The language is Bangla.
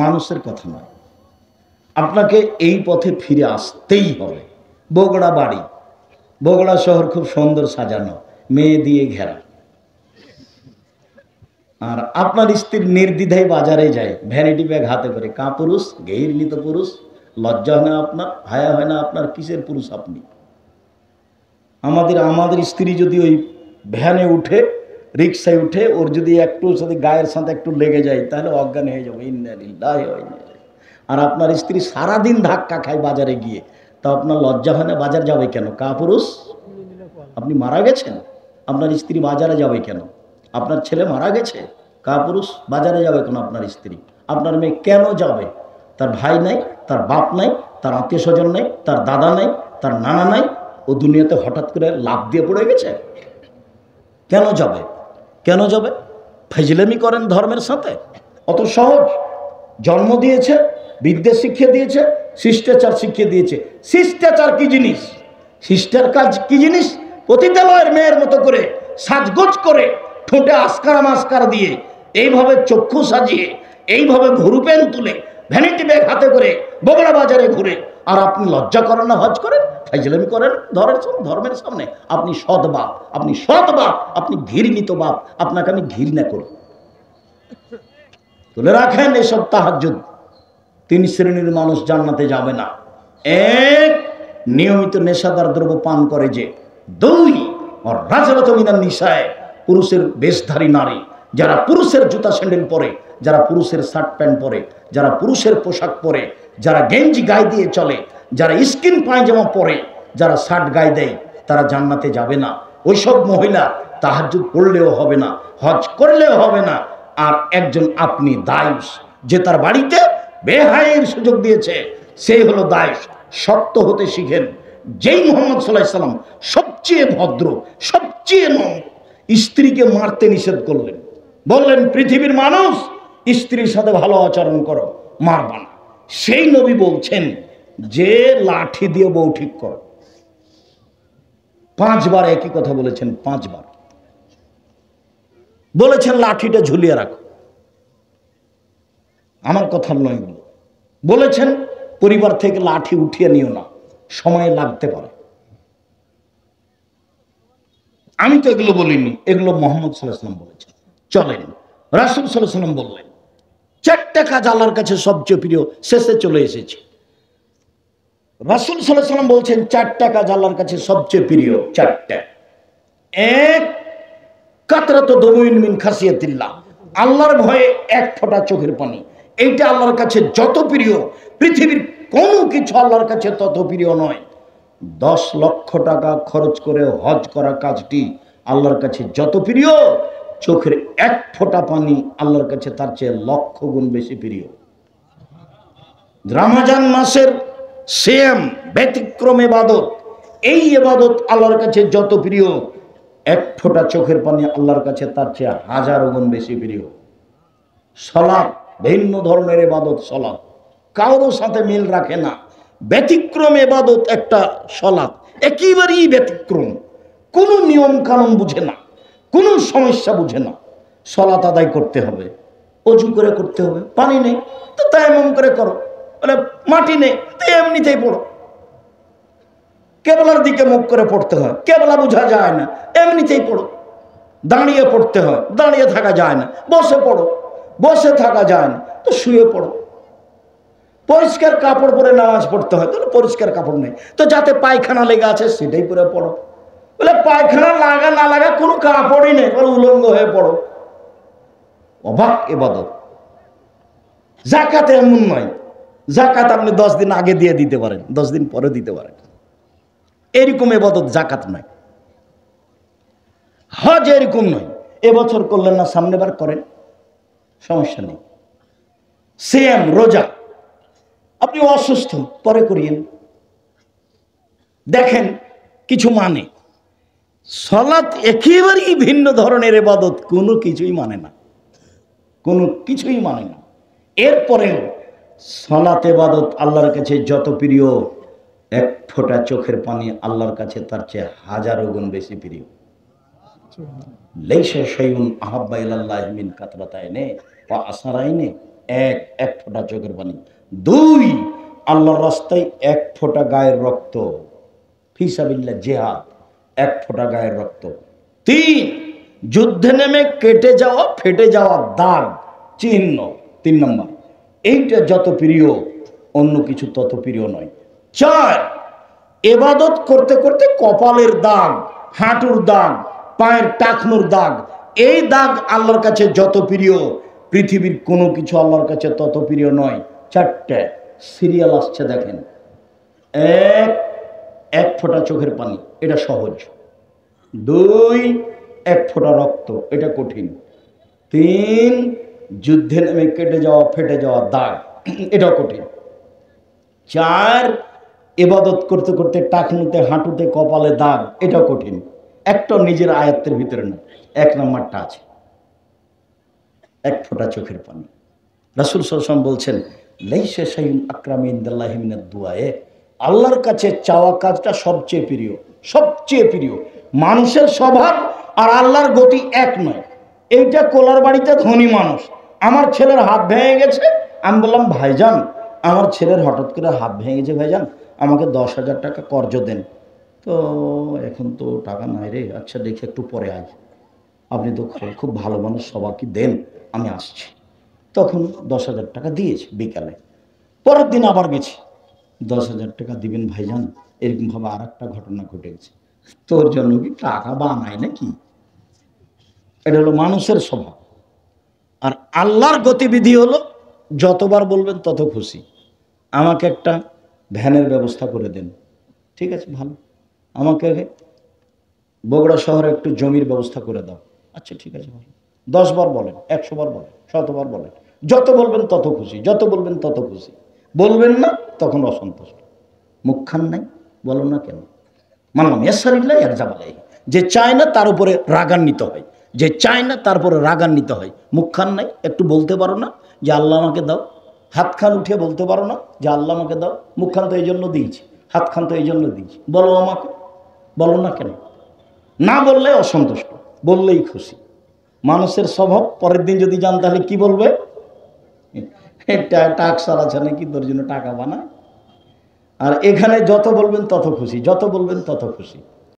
মানুষের কথা নয়। আপনাকে এই পথে ফিরে আসতেই হবে। বগুড়া বাড়ি, বগুড়া শহর খুব সুন্দর সাজানো, মেয়ে দিয়ে ঘেরা, আর আপনার স্ত্রী নির্দ্বিধায় বাজারে যায়, ভ্যানিটি ব্যাগ হাতে করে। কা পুরুষ? ঘৃণিত পুরুষ। লজ্জা হয় না আপনার? হায়া হয় না আপনার? কিসের পুরুষ আপনি? আমাদের স্ত্রী যদি ওই ভ্যানে উঠে, রিক্সায় উঠে, ওর যদি একটু সাথে গায়ের সাথে একটু লেগে যায়, তাহলে অজ্ঞান হয়ে যাবে। ইন্না লিল্লাহি ওয়া ইন্না ইলাইহি। আর আপনার স্ত্রী সারাদিন ধাক্কা খায় বাজারে গিয়ে, তা আপনার লজ্জা হয় না? বাজার যাবে কেন? কা পুরুষ? আপনি মারা গেছেন, আপনার স্ত্রী বাজারে যাবে কেন? আপনার ছেলে মারা গেছে, কা পুরুষ? বাজারে যাবে কেন আপনার স্ত্রী? আপনার মেয়ে কেন যাবে? তার ভাই নাই, তার বাপ নাই, তার আত্মীয় স্বজন নাই, তার দাদা নাই, তার নানা নাই, ও দুনিয়াতে হঠাৎ করে লাফ দিয়ে পড়ে গেছে, কেন যাবে? কেন যাবে? ফাজলামি করেন ধর্মের সাথে? অত সহজ? জন্ম দিয়েছে, বিদ্যা শিখিয়ে দিয়েছে, শিষ্টাচার শিখিয়ে দিয়েছে। শিষ্টাচার কি জিনিস? শিষ্টার কাজ কি জিনিস? পতিতালয়ের মেয়ের মতো করে সাজগোজ করে, ঠোঁটে আসকারা মাস্কারা দিয়ে, এইভাবে চক্ষু সাজিয়ে, এইভাবে ভুরু পেন তুলে, ভ্যানিটি ব্যাগ হাতে করে বগুড়া বাজারে ঘুরে, আর আপনি লজ্জা করেন না? হজ করেন, ফাজলামি করেন ধর্মের সামনে? আপনি সৎ বাপ, আপনি সৎ বাপ, আপনি ঘৃণিত বাপ। আপনাকে আমি ঘৃণা করি। তুলে রাখেন এসব তাহাজ্জুদ। 3 শ্রেণীর মানুষ জান্নাতে যাবে না। 1, নিয়মিত নেশাদার দ্রব্য পান করে যে। 2, রাজরাত মিনান নিসায়ে, পুরুষের বেশধারী নারী, যারা পুরুষের জুতা স্যান্ডেল পরে, যারা পুরুষের শার্ট প্যান্ট পরে, যারা পুরুষের পোশাক পরে, যারা গেঞ্জি গায়ে দিয়ে চলে, যারা স্কিন পায়জামা পরে, যারা শার্ট গায়ে দেয়, তারা জান্নাতে যাবে না। ওইসব মহিলা তাহাজ্জুদ পড়লেও হবে না, হজ করলেও হবে না। আর একজন আপনি দায়ুস, যে তার বাড়িতে বেহায়ের সুযোগ দিয়েছে, সেই হলো দায়ুস। সত্য হতে শিখেন। যেই মুহাম্মদ সাল্লাল্লাহু আলাইহি সাল্লাম সবচেয়ে ভদ্র, সবচেয়ে নম্র, স্ত্রীকে মারতে নিষেধ করলেন, বললেন পৃথিবীর মানুষ স্ত্রীর সাথে ভালো আচরণ করো, মারবা না। সেই নবী বলছেন যে লাঠি দিয়ে বউ ঠিক করো। 5 বার একই কথা বলেছেন, 5 বার বলেছেন লাঠিটা ঝুলিয়ে রাখো। আমার কথা নয়, বলেছেন পরিবার থেকে লাঠি উঠিয়ে নিও না, সময় লাগতে পারে। আমি তো এগুলো বলিনি, এগুলো মুহাম্মদ সাল্লাল্লাহু আলাইহি ওয়াসাল্লাম বলেছেন। চলেন, রাসূল সাল্লাল্লাহু আলাইহি ওয়াসাল্লাম বললেন 4টা কাজ আল্লাহর কাছে সবচেয়ে প্রিয়। শেষে চলে এসেছে। রাসূল সাল্লাল্লাহু আলাইহি ওয়াসাল্লাম বলছেন 4টা কাজ আল্লাহর কাছে সবচেয়ে প্রিয়। 4টা। 1, কাতরাতু দুমুইন মিন খাসিয়াতিল্লাহ, আল্লাহর ভয়ে 1 ফোঁটা চোখের পানি। এইটা আল্লাহর কাছে যত প্রিয়, পৃথিবীর কোনো কিছু আল্লাহর কাছে তত প্রিয় নয়। 10 লক্ষ টাকা খরচ করে হজ করা কাজটি আল্লাহর কাছে যত প্রিয়, চোখের 1 ফোঁটা পানি আল্লাহর কাছে তার চেয়ে লক্ষ গুণ বেশি প্রিয়। রমজান মাসের সিয়াম ব্যতিক্রম ইবাদত, এই ইবাদত আল্লাহর কাছে যত প্রিয়, 1 ফোঁটা চোখের পানি আল্লাহর কাছে তার চেয়ে 1000 গুণ বেশি প্রিয়। সালাত ভিন্ন ধরনের ইবাদত, সালাত কারোর সাথে মিল রাখে না, ব্যতিক্রম ইবাদত একটা সালাত, একেবারেই ব্যতিক্রম। কোনো নিয়ম কানুন বুঝে না, কোনো সমস্যা বুঝে না। সালাত আদায় করতে হবে, অজু করে করতে হবে, পানি নেই তো তায়াম্মুম করে করো, বলে মাটি নেই তো এমনিতেই পড়ো। কেবলার দিকে মুখ করে পড়তে হয়, কেবলা বোঝা যায় না, এমনিতেই পড়ো। দাঁড়িয়ে পড়তে হয়, দাঁড়িয়ে থাকা যায় না, বসে পড়ো, বসে থাকা যায় না তো শুয়ে পড়ো। পরিষ্কার কাপড় পরে নামাজ পড়তে হয়, তাহলে পরিষ্কার কাপড় নেই তো যাতে পায়খানা লেগে আছে সেটাই পরে পড়ো। বলে পায়খানা লাগা না লাগা কোনো কাপড়ই নেই, বলে উলঙ্গ হয়ে পড়ো। অবাক ইবাদত। যাকাত এমন নয়, যাকাত আপনি 10 দিন আগে দিয়ে দিতে পারেন, 10 দিন পরে দিতে পারেন, এরকম ইবাদত যাকাত নয়। হজ এরকম নয়, এবছর করলেন না সামনেবার করেন, সমস্যা নেই। সিয়াম রোজা, আপনি অসুস্থ পরে করিয়েন। দেখেন কিছু মানে। সালাত একেবারেই ভিন্ন ধরনের ইবাদত, কোনো কিছুই মানে না, কোনো কিছুই মানে না। এরপরেও সালাত ইবাদত আল্লাহর কাছে যত প্রিয়, 1 ফোঁটা চোখের পানি আল্লাহর কাছে তার চেয়ে 1000 গুণ বেশি প্রিয়। লাইসা শাইউন আহাব্বা ইলাল্লাহি মিন কাতরাতাইনি ওয়া আসরাইনি এক, এক ফোঁটা চোখের পানি। দুই, আল্লাহর রাস্তায় এক ফোঁটা গায়ের রক্ত, ফিসাবিল্লাহ জিহাদ, এক ফোঁটা গায়ের রক্ত। তিন, যুদ্ধে নেমে কেটে যাওয়া ফেটে যাওয়া দাগ চিহ্ন। 3 নম্বর, এইটা যত প্রিয় অন্য কিছু তত প্রিয় নয়। 4, ইবাদত করতে করতে কপালের দাগ, হাঁটুর দাগ, পায়ের টাকনুর দাগ, এই দাগ আল্লাহর কাছে যত প্রিয় পৃথিবীর কোনো কিছু আল্লাহর কাছে তত প্রিয় নয়। 4টে সিরিয়াল আসছে দেখেন। এক, এক ফোঁটা চোখের পানি, এটা সহজ। 2, এক ফোঁটা রক্ত, এটা কঠিন। 3, যুদ্ধে নেমে কেটে যাওয়া ফেটে যাওয়া দাগ, এটা কঠিন। 4, ইবাদত করতে করতে টাকনুতে হাঁটুতে কপালে দাগ, এটা কঠিন। একটা নিজের আয়ত্তের ভিতরে না। 1 নম্বরটা আছে, এক ফোঁটা চোখের পানি। রাসূল সাল্লাল্লাহু আলাইহি ওয়াসাল্লাম বলছেন, লাইসা শাইউন আকরামু ইনদাল্লাহি মিনাদ দুআয়ে, আল্লাহর কাছে চাওয়া কাজটা সবচেয়ে প্রিয়, সবচেয়ে প্রিয়। মানুষের স্বভাব আর আল্লাহর গতি এক নয়। এইটা কোলার বাড়িতে ধনী মানুষ, আমার ছেলের হাত ভেঙে গেছে, আমি বললাম ভাইজান আমার ছেলের হঠাৎ করে হাত ভেঙে গেছে, ভাইজান আমাকে 10,000 টাকা কর্জ দেন। তো এখন তো টাকা নাই রে, আচ্ছা দেখি একটু পরে আয়। আপনি তো খুব ভালো মানুষ, সবাইকে দেন, আমি আসছি। তখন 10,000 টাকা দিয়েছে বিকালে। পরের দিন আবার গেছি, 10,000 টাকা দিবেন ভাইজান, এরকমভাবে আর একটা ঘটনা ঘটে গেছে। তোর জন্য কি টাকা বানায় নাকি? এটা হলো মানুষের স্বভাব। আর আল্লাহর গতিবিধি হলো যতবার বলবেন তত খুশি। আমাকে একটা ভ্যানের ব্যবস্থা করে দেন, ঠিক আছে ভালো। আমাকে বগুড়া শহরে একটু জমির ব্যবস্থা করে দাও, আচ্ছা ঠিক আছে ভালো। 10 বার বলেন, 100 বার বলেন, 100 বার বলেন, যত বলবেন তত খুশি, যত বলবেন তত খুশি। বলবেন না তখন অসন্তুষ্ট। মুখখান নাই, বলো না কেন? মানলাম ইয়াসারিল্লাহ ইয়ারজাবালাই, যে চায় না তার উপরে রাগান্বিত হয়, যে চায় না তারপরে রাগান্বিত হয়। মুখখান নাই, একটু বলতে পারো না যে আল্লাহ আমাকে দাও? হাতখান উঠিয়ে বলতে পারো না যে আল্লাহ আমাকে দাও? মুখখান তো এই জন্য দিয়েছি, হাতখান তো এই জন্য দিয়েছি, বলো আমাকে, বলো না কেন? না বললে অসন্তুষ্ট, বললেই খুশি। মানুষের স্বভাব। পরের দিন যদি যান তাহলে কি বলবে? এটা টাকসার আছে নাকি তোর জন্য টাকা বানায়? আর এখানে যত বলবেন তত খুশি, যত বলবেন তত খুশি।